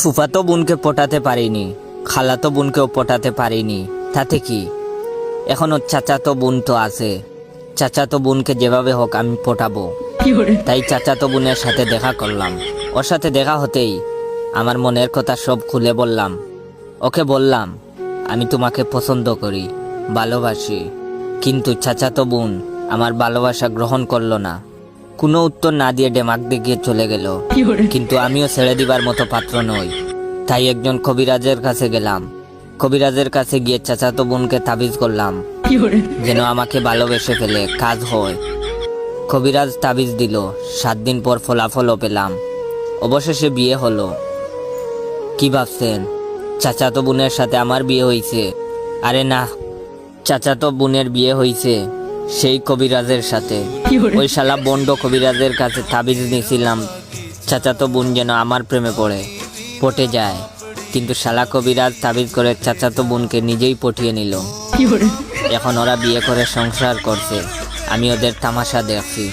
ফুফাতো বোনকে পটাতে পারিনি, খালাতো বোনকেও পটাতে পারিনি, তাতে কি? এখনো চাচাতো বোন তো আছে। চাচাতো বোনকে যেভাবে হোক আমি পটাবো। তাই চাচাতো বোনের সাথে দেখা করলাম। ওর সাথে দেখা হতেই আমার মনের কথা সব খুলে বললাম। ওকে বললাম, আমি তোমাকে পছন্দ করি, ভালোবাসি। কিন্তু চাচাতো বোন আমার ভালোবাসা গ্রহণ করলো না। কোনো উত্তর না দিয়ে ডেমাক দেখিয়ে চলে গেল। কিন্তু আমিও ছেড়ে দিবার মতো পাত্র নই। তাই একজন কবিরাজের কাছে গেলাম। কবিরাজের কাছে গিয়ে চাচাতো বোনকে তাবিজ করলাম যেন আমাকে ভালোবেসে ফেলে, কাজ হয়। কবিরাজ তাবিজ দিল। 7 দিন পর ফলাফলও পেলাম। অবশেষে বিয়ে হলো। কি ভাবছেন চাচাতো বোনের সাথে আমার বিয়ে হয়েছে? আরে না, চাচাতো বোনের বিয়ে হয়েছে সেই কবিরাজের সাথে। ওই শালা বন্ড কবিরাজের কাছে তাবিজ নিয়েছিলাম চাচাতো বোন যেন আমার প্রেমে পটে যায়। কিন্তু শালা কবিরাজ তাবিজ করে চাচাতো বোনকে নিজেই পটিয়ে নিল। এখন ওরা বিয়ে করে সংসার করছে, আমি ওদের তামাশা দেখছি।